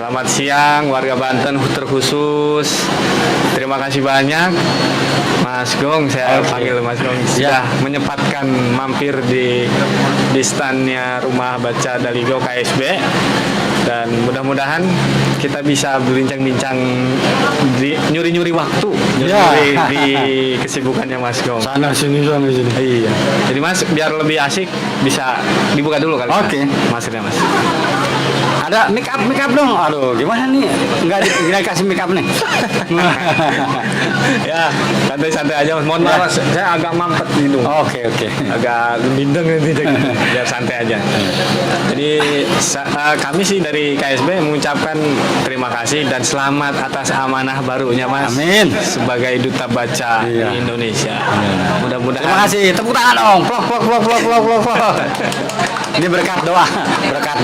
Selamat siang warga Banten terkhusus. Terima kasih banyak Mas Gong, saya panggil Mas Gong, sudah menyempatkan mampir di standnya Rumah Baca Daligo KSB. Dan mudah-mudahan kita bisa berbincang-bincang nyuri-nyuri waktu di kesibukannya Mas Gong. Sana sini. Iya. Jadi Mas, biar lebih asik bisa dibuka dulu kali. Oke. Masnya Mas. Ada make up dong. Aduh, gimana nih? Enggak dikasih make up nih. Ya, santai-santai aja Mas. Mohon maaf Mas, saya agak mampet gitu. Oke. Agak bindeng nanti biar santai aja. Jadi kami sih dari KSB mengucapkan terima kasih dan selamat atas amanah barunya Mas. Amin. Sebagai duta baca di Indonesia. Mudah-mudahan. Terima kasih. Tepuk tangan dong. Plok. Ini berkat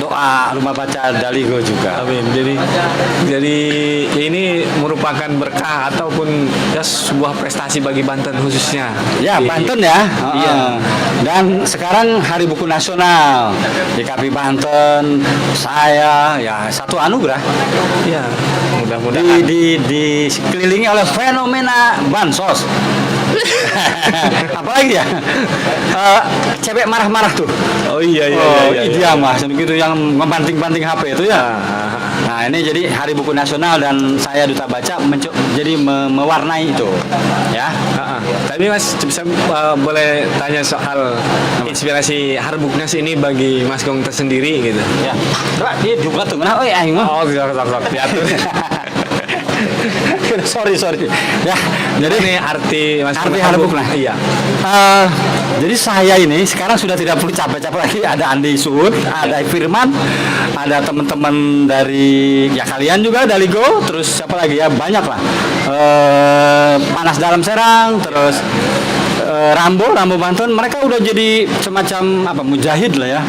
doa Rumah Baca Daligo juga. Amin. Jadi ini merupakan berkah ataupun ya sebuah prestasi bagi Banten khususnya. Ya, Banten ya. Iya. Dan sekarang Hari Buku Nasional di KP Banten, saya ya satu anugerah. Iya. Mudah-mudahan Dikelilingi oleh fenomena bansos. Apalagi ya, cewek marah-marah tuh. Oh iya. Dia mas, gitu yang membanting-banting HP itu ya. Nah ini jadi Hari Buku Nasional dan saya duta baca jadi mewarnai itu, ya. Tapi Mas bisa boleh tanya soal inspirasi Harbuknas ini bagi Mas Gong tersendiri gitu. Ya. Coba dia juga tuh mana? Ayo. Oh, sok diatur. sorry ya, jadi ini arti Harbuknas. Iya. Jadi saya ini sekarang sudah tidak perlu capek-capek lagi. Ada Andi Sud, ada Firman, ada teman-teman dari ya kalian juga Daligo, terus siapa lagi ya, banyak lah. Panas Dalam Serang, terus Rambo Banten, mereka udah jadi semacam mujahid lah ya.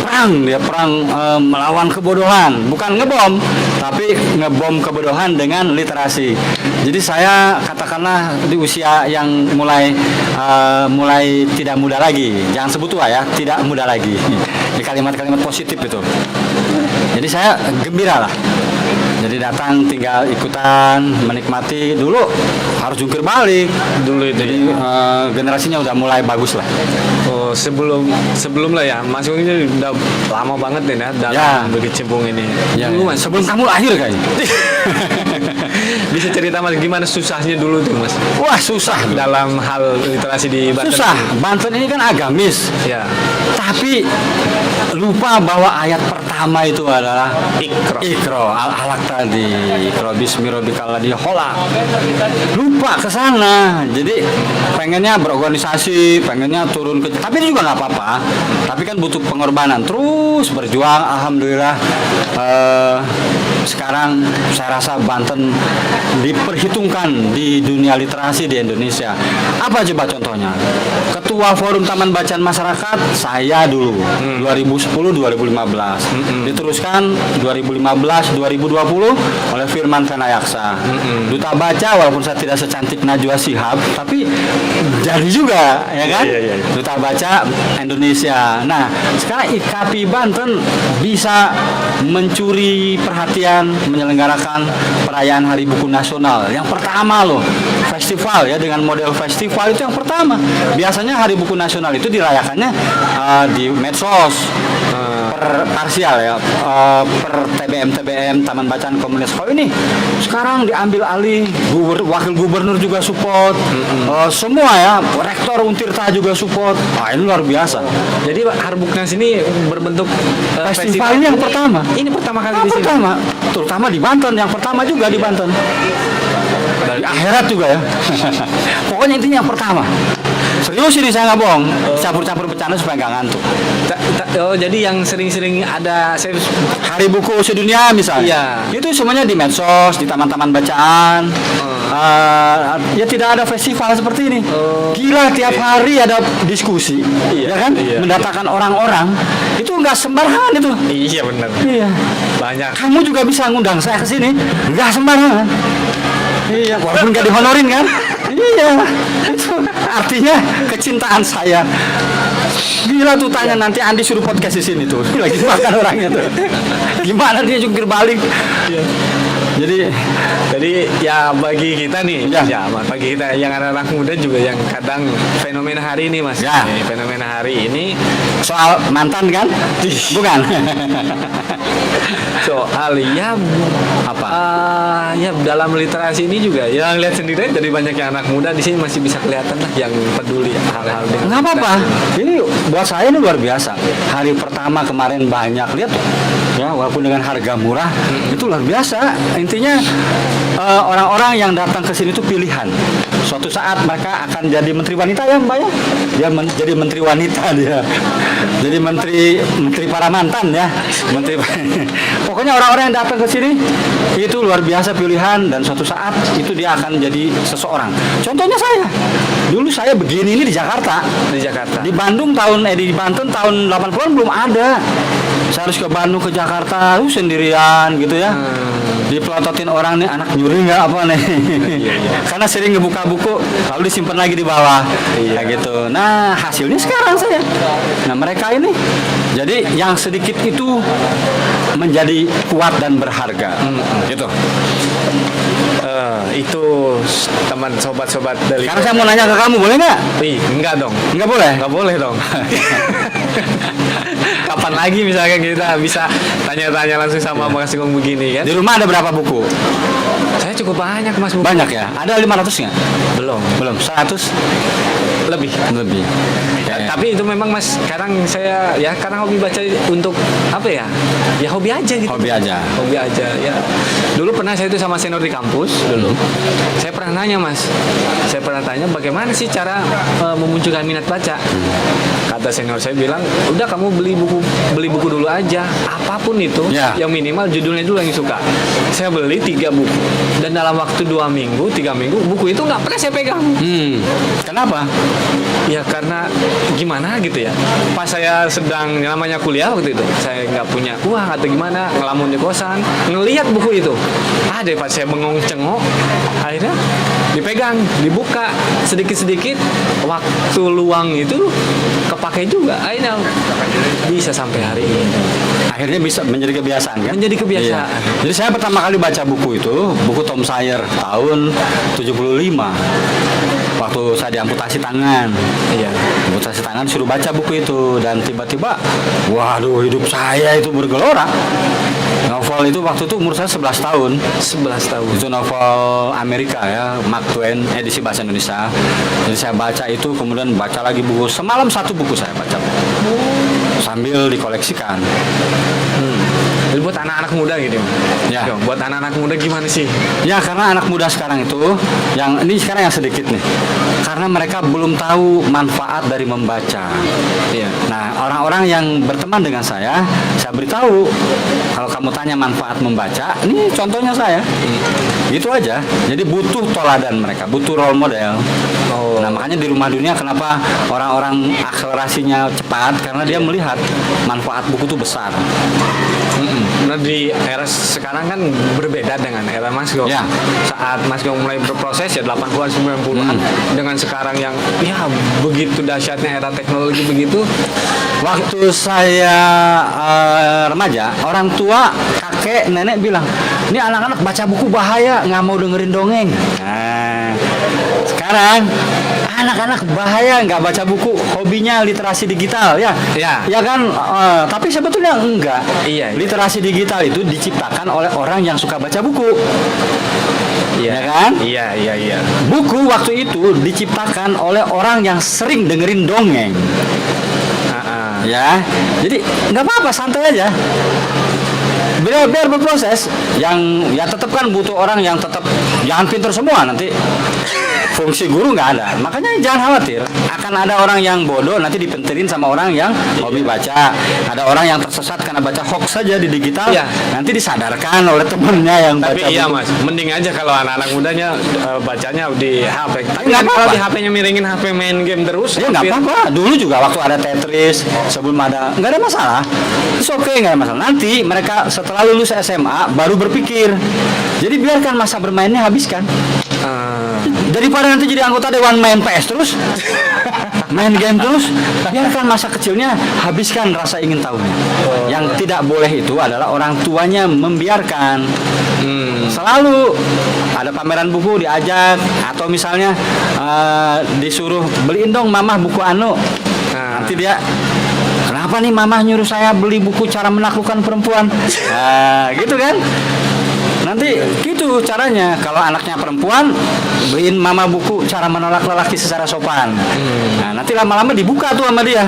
Perang melawan kebodohan, bukan ngebom, tapi ngebom kebodohan dengan literasi. Jadi saya katakanlah di usia yang mulai tidak muda lagi, jangan sebut tua ya, tidak muda lagi. Di kalimat-kalimat positif itu. Jadi saya gembira lah. Jadi datang tinggal ikutan, menikmati. Dulu harus jungkir balik dulu itu. Jadi generasinya udah mulai bagus lah. Oh, sebelum lah ya. Mas Gong ini udah lama banget nih ya dalam berkecimpung ini. Ya, dulu Mas, sebelum kamu lahir kayaknya. Bisa cerita Mas gimana susahnya dulu tuh Mas? Wah, susah dalam hal literasi di Banten. Susah. Banten ini kan agamis. Ya. Tapi lupa bahwa ayat pertama itu adalah Ikro al-alaq tadi. Ikro bismi rabbikal ladzi khalaq. Lupa ke sana. Jadi pengennya berorganisasi, pengennya turun ke, tapi ini juga nggak apa-apa. Tapi kan butuh pengorbanan. Terus berjuang. Alhamdulillah. Sekarang saya rasa Banten diperhitungkan di dunia literasi di Indonesia. Apa coba contohnya? Ketua Forum Taman Bacaan Masyarakat saya dulu 2010-2015. Diteruskan 2015-2020 oleh Firman Venayaksa. Duta baca walaupun saya tidak secantik Najwa Shihab, tapi jadi juga ya kan? Iya. Duta baca Indonesia. Nah, sekarang IKAPI Banten bisa mencuri perhatian menyelenggarakan perayaan Hari Buku Nasional. Yang pertama loh, festival ya, dengan model festival itu yang pertama. Biasanya Hari Buku Nasional itu dirayakannya di medsos, per parsial ya, per TBM Taman Bacaan Komunitas. Kalau ini sekarang diambil alih, wakil gubernur juga support, semua ya, rektor Untirta juga support. Wah, ini luar biasa. Jadi Harbuknas ini berbentuk festival ini yang pertama. Ini pertama kali di sini. Pertama, terutama di Banten, yang pertama juga di Banten. Dari akhirat juga ya. Pokoknya intinya yang pertama. Serius ini saya nggak bohong. Campur-campur bercanda supaya nggak ngantuk. Jadi yang sering-sering ada Hari Buku Sedunia misalnya. Iya. Itu semuanya di medsos, di taman-taman bacaan. Ya tidak ada festival seperti ini. Gila, tiap hari ada diskusi, ya kan? Mendatangkan orang-orang. Itu nggak sembarangan itu. Iya benar. Iya. Banyak. Kamu juga bisa ngundang saya ke sini, nggak sembarangan. Iya, walaupun nggak dihonorin kan? Iya, itu artinya kecintaan saya. Gila tuh, tanya nanti Andi suruh podcast di sini tuh, lagi makan orangnya tuh. Gimana dia jungkir balik? Iya. Jadi ya bagi kita nih, Ya. ya bagi kita yang anak-anak muda juga yang kadang fenomena hari ini mas, Ya. fenomena hari ini Soal mantan kan? Bukan. soal ya Apa? ya dalam literasi ini juga yang lihat sendiri jadi banyak yang anak muda di sini masih bisa kelihatan lah yang peduli hal-hal dengan Nggak apa-apa. literasi. Ini buat saya ini luar biasa. Hari pertama kemarin banyak lihat ya, walaupun dengan harga murah itu luar biasa. Intinya orang-orang yang datang ke sini itu pilihan. Suatu saat mereka akan jadi menteri wanita ya Mbak ya. Dia jadi menteri wanita dia. Jadi menteri para mantan ya. Menteri. Pokoknya orang-orang yang datang ke sini itu luar biasa pilihan dan suatu saat itu dia akan jadi seseorang. Contohnya saya. Dulu saya begini ini di Jakarta. Di Jakarta. Di Bandung di Banten tahun 80-an belum ada. Saya harus ke Bandung ke Jakarta sendirian gitu ya. Dipelototin orang nih, anak nyuri nggak apa nih. Karena sering ngebuka buku lalu disimpan lagi di bawah. Kayak gitu. Nah, hasilnya sekarang saya. Nah, mereka ini jadi yang sedikit itu menjadi kuat dan berharga. Gitu. Itu teman sobat-sobat dari Sekarang saya mau nanya ke kamu, boleh nggak? enggak dong, Nggak boleh? nggak boleh dong. Kapan lagi misalkan kita bisa tanya-tanya langsung sama Mas Gong begini kan? Di rumah ada berapa buku? Saya cukup banyak mas buku. Banyak ya? Ada 500 nggak? Belum, Belum, 100? lebih. Lebih. Tapi itu memang mas, sekarang saya ya karena hobi baca untuk apa ya? Ya hobi aja gitu. Hobi aja. Hobi aja ya. Dulu pernah saya itu sama senior di kampus dulu. Saya pernah nanya mas, saya pernah tanya bagaimana sih cara memunculkan minat baca. Kata senior saya bilang, udah kamu beli buku dulu aja, apapun itu, Ya. yang minimal judulnya dulu yang suka. Saya beli 3 buku dan dalam waktu 2 minggu, 3 minggu buku itu nggak pernah saya pegang. Kenapa? Ya karena gimana gitu ya. Pas saya sedang namanya kuliah waktu itu, saya nggak punya uang atau gimana, ngelamun di kosan, ngelihat buku itu. Daripada saya bengong cengok, akhirnya dipegang, dibuka sedikit-sedikit, waktu luang itu kepake juga. Akhirnya bisa sampai hari ini. Akhirnya bisa menjadi kebiasaan kan? Menjadi kebiasaan. Iya. Jadi saya pertama kali baca buku itu, buku Tom Sawyer tahun 75. Waktu saya diamputasi tangan. Iya. Amputasi tangan suruh baca buku itu dan tiba-tiba waduh hidup saya itu bergelora. Novel itu waktu itu umur saya 11 tahun. 11 tahun. Itu novel Amerika ya, Mark Twain, edisi bahasa Indonesia. Jadi saya baca itu, kemudian baca lagi buku. Semalam 1 buku saya baca. Sambil dikoleksikan. Jadi buat anak-anak muda gitu. Ya. Yo, buat anak-anak muda gimana sih? Ya karena anak muda sekarang itu, yang ini sekarang yang sedikit nih. Karena mereka belum tahu manfaat dari membaca. Iya. Nah, orang-orang yang berteman dengan saya beritahu kalau kamu tanya manfaat membaca, ini contohnya saya. Gitu aja. Jadi butuh toladan mereka, butuh role model. Nah, makanya di Rumah Dunia kenapa orang-orang akselerasinya cepat, karena dia melihat manfaat buku itu besar. Nah di era sekarang kan berbeda dengan era Mas Gong. Ya. Saat Mas Gong mulai berproses ya 80-an 90-an dengan sekarang yang ya begitu dahsyatnya era teknologi begitu. Waktu saya remaja, orang tua, kakek, nenek bilang, ini anak-anak baca buku bahaya, nggak mau dengerin dongeng. Nah, sekarang anak-anak bahaya nggak baca buku, hobinya literasi digital ya. Ya. Ya kan, tapi sebetulnya enggak. Iya. Literasi digital itu diciptakan oleh orang yang suka baca buku. Iya Ya kan? Iya. Buku waktu itu diciptakan oleh orang yang sering dengerin dongeng. Ya, jadi nggak apa-apa, santai aja. Biar berproses. Yang ya tetap kan butuh orang yang tetap jangan pintar semua, nanti fungsi guru nggak ada. Makanya jangan khawatir, akan ada orang yang bodoh nanti dipinterin sama orang yang hobi baca. Ada orang yang tersesat karena baca hoax saja di digital, Iya. nanti disadarkan oleh temennya yang Tapi baca iya buku. Mas, mending aja kalau anak-anak mudanya bacanya di HP. Tapi Nggak kan kalau apa-apa. di HP-nya miringin HP main game terus. Ya nggak apa-apa. Dulu juga waktu ada Tetris, sebelum ada nggak ada masalah. It's okay, nggak ada masalah. Nanti mereka setelah lulus SMA baru berpikir. Jadi biarkan masa bermainnya habiskan. Daripada nanti jadi anggota Dewan main PS terus. main game terus, biarkan masa kecilnya, habiskan rasa ingin tahunya. Yang tidak boleh itu adalah orang tuanya membiarkan. Selalu ada pameran buku diajak, atau misalnya disuruh beliin dong mamah buku anu. Nanti dia, kenapa nih mamah nyuruh saya beli buku cara menaklukkan perempuan? Gitu kan? Nanti gitu caranya. Kalau anaknya perempuan, beliin mama buku cara menolak lelaki secara sopan. Nah, nanti lama-lama dibuka tuh sama dia.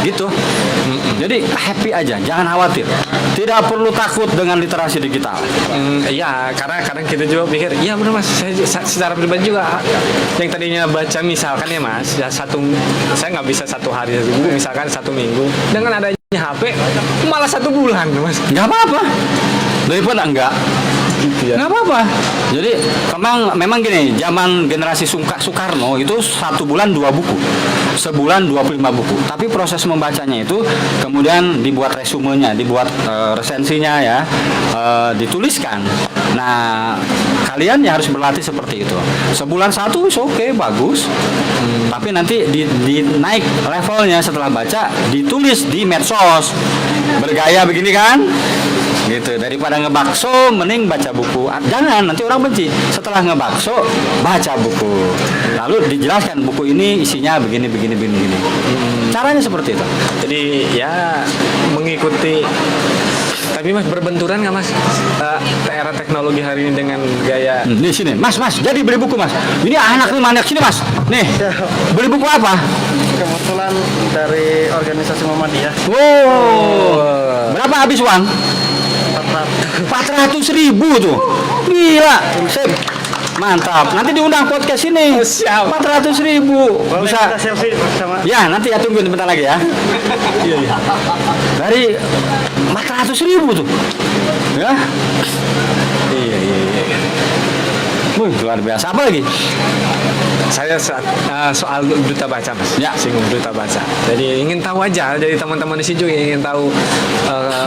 Gitu. Jadi happy aja, jangan khawatir. Tidak perlu takut dengan literasi digital. Iya, karena kadang kita juga pikir, iya benar mas, saya secara pribadi juga yang tadinya baca misalkan ya mas, ya saya nggak bisa satu hari satu buku, misalkan satu minggu, dengan adanya HP malah 1 bulan mas. Nggak apa-apa. Daripada enggak. Gitu ya. Nggak apa-apa. Jadi memang gini, zaman generasi Soekarno itu 1 bulan 2 buku, sebulan 25 buku. Tapi proses membacanya itu kemudian dibuat resumenya, dibuat resensinya ya, dituliskan. Nah, kalian ya harus berlatih seperti itu. Sebulan 1 oke, bagus. Tapi nanti di naik levelnya setelah baca, ditulis di medsos. Bergaya begini kan? Gitu, daripada ngebakso mending baca buku. Jangan, nanti orang benci. Setelah ngebakso baca buku, lalu dijelaskan buku ini isinya begini. Caranya seperti itu. Jadi ya mengikuti. Tapi mas, berbenturan nggak mas era teknologi hari ini dengan gaya? Di sini, mas, jadi beli buku mas. Ini anak nih maniak sini mas. Nih, beli buku apa? Kebetulan dari organisasi Muhammadiyah. Berapa habis uang? 400.000 tuh. Gila. Sip. Mantap. Nanti diundang podcast ini. Siap. 400.000. Boleh Bisa. kita selfie sama. Ya, nanti ya tunggu sebentar lagi ya. Iya. Dari 400.000 tuh. Ya. Iya. Wih, luar biasa. Apa lagi? Saya soal duta baca mas, Ya. singgung duta baca. Jadi ingin tahu aja dari teman-teman di sini juga ingin tahu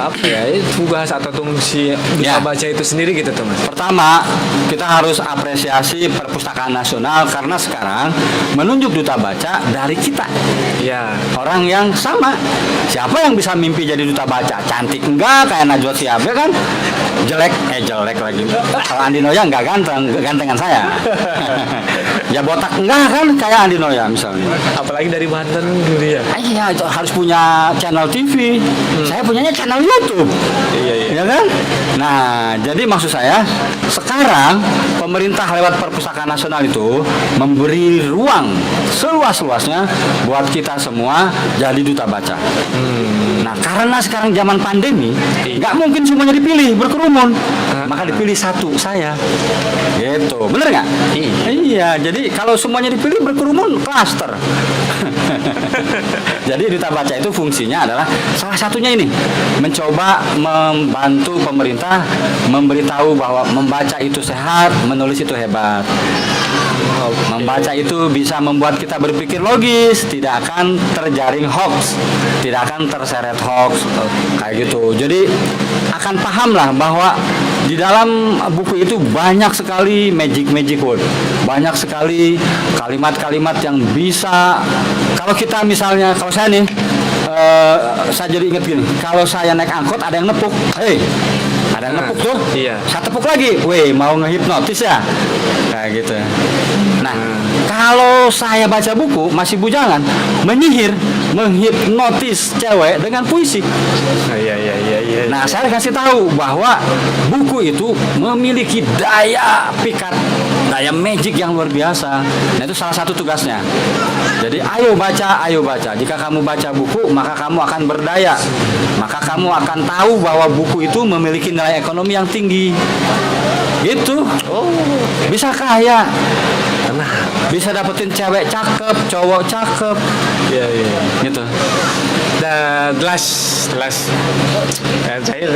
apa ya tugas atau fungsi duta Ya. baca itu sendiri gitu tuh mas. Pertama, kita harus apresiasi Perpustakaan Nasional karena sekarang menunjuk duta baca dari kita. Ya. Orang yang sama. Siapa yang bisa mimpi jadi duta baca? Cantik enggak kayak Najwa Shihab ya kan? Jelek lagi. Kalau Andi Noya enggak gantengan saya. Ya botak enggak kan kayak Andi Noya misalnya. Apalagi dari Banten gitu ya. Iya, itu harus punya channel TV. Saya punyanya channel YouTube. Iya. Ya kan? Nah, jadi maksud saya sekarang pemerintah lewat Perpustakaan Nasional itu memberi ruang seluas-luasnya buat kita semua jadi duta baca. Nah, karena sekarang zaman pandemi, nggak mungkin semuanya dipilih berkerumun, maka dipilih satu saya. Gitu, bener nggak? Iya, jadi kalau semuanya dipilih berkerumun, klaster. Jadi duta baca itu fungsinya adalah salah satunya ini, mencoba membantu pemerintah memberitahu bahwa membaca itu sehat, menulis itu hebat. Membaca itu bisa membuat kita berpikir logis, tidak akan terjaring hoax, tidak akan terseret hoax, kayak gitu. Jadi akan pahamlah bahwa di dalam buku itu banyak sekali magic word, banyak sekali kalimat-kalimat yang bisa. Kalau kita misalnya, kalau saya nih, saya jadi ingat gini, kalau saya naik angkot ada yang nepuk, ada yang nepuk tuh, Iya. saya tepuk lagi, mau ngehipnotis ya, kayak gitu. Nah, kalau saya baca buku masih bujangan, menghipnotis cewek dengan puisi. Iya. Nah, saya kasih tahu bahwa buku itu memiliki daya pikat, daya magic yang luar biasa. Nah, itu salah satu tugasnya. Jadi, ayo baca. Jika kamu baca buku, maka kamu akan berdaya. Maka kamu akan tahu bahwa buku itu memiliki nilai ekonomi yang tinggi. Gitu. Bisa kaya. Bisa dapetin cewek cakep, cowok cakep. Iya. Gitu. Dan last saya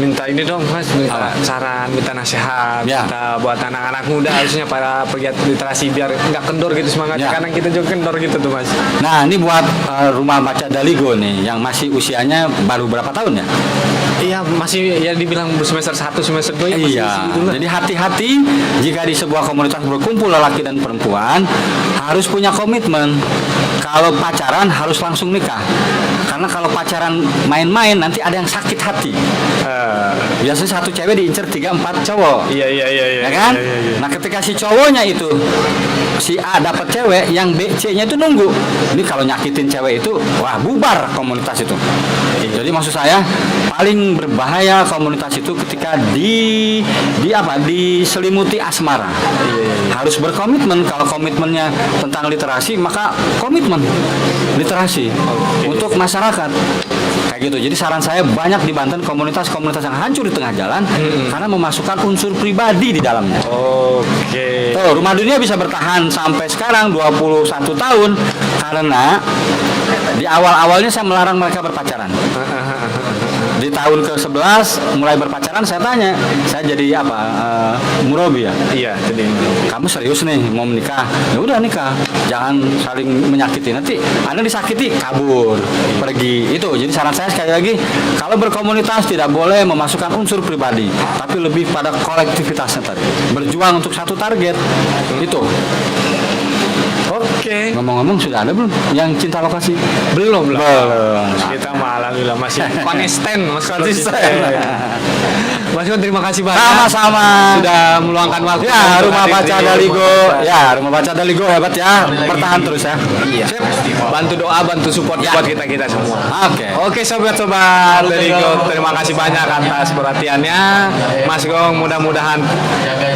minta ini dong mas, minta saran, minta nasihat, Ya. minta buat anak-anak muda harusnya para pegiat literasi biar nggak kendor gitu semangatnya, Ya. karena kita juga kendor gitu tuh mas. Nah, ini buat rumah baca Daligo nih yang masih usianya baru berapa tahun ya? Iya, masih ya dibilang semester 1, semester 2 ya masih Iya, segitu lah. jadi hati-hati jika di sebuah komunitas berkumpul lelaki dan perempuan harus punya komitmen. kalau pacaran harus langsung nikah. Karena kalau pacaran main-main nanti ada yang sakit hati. Biasanya satu cewek diincer 3-4 cowok. Iya iya iya iya. Ya kan? Iya, iya, iya. Nah, ketika si cowoknya itu si A dapat cewek, yang B, C-nya itu nunggu. Ini kalau nyakitin cewek itu, wah bubar komunitas itu. Jadi maksud saya paling berbahaya komunitas itu ketika diselimuti asmara. Harus berkomitmen. Kalau komitmennya tentang literasi, maka komitmen literasi untuk masyarakat. Kayak gitu. Jadi saran saya banyak di Banten komunitas-komunitas yang hancur di tengah jalan karena memasukkan unsur pribadi di dalamnya. Oke. Tuh, Rumah Dunia bisa bertahan sampai sekarang 21 tahun karena di awal-awalnya saya melarang mereka berpacaran. Di tahun ke-11 mulai berpacaran saya tanya, saya jadi murabi ya. Iya, jadi Kamu serius nih mau menikah? Ya udah nikah, jangan saling menyakiti. Nanti Anda disakiti, kabur, pergi. Itu. Jadi saran saya sekali lagi, kalau berkomunitas tidak boleh memasukkan unsur pribadi, tapi lebih pada kolektivitasnya tadi. Berjuang untuk satu target. Itu. oke. Ngomong-ngomong sudah ada belum yang cinta lokasi? Belum lah. Belum. Kita mah alhamdulillah masih konsisten, Mas. Konsisten. Mas Gon, terima kasih banyak. Sama-sama. Sudah meluangkan waktu. Ya, untuk Rumah hadir Baca di Daligo. Rumah Baca. Ya, Rumah Baca Daligo hebat ya. Bertahan terus ya. Iya. Bantu doa, bantu support Ya. buat kita semua. Oke. Oke sobat-sobat Daligo, terima kasih banyak atas perhatiannya. Mas Gong, mudah-mudahan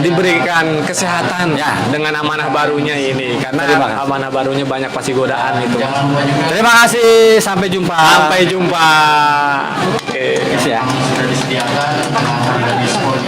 diberikan kesehatan Ya. dengan amanah barunya ini, karena Terima kasih. amanah barunya banyak pasti godaan itu. Terima kasih. Sampai jumpa. Sampai jumpa. Oke. ya. Sudah disediakan dari sport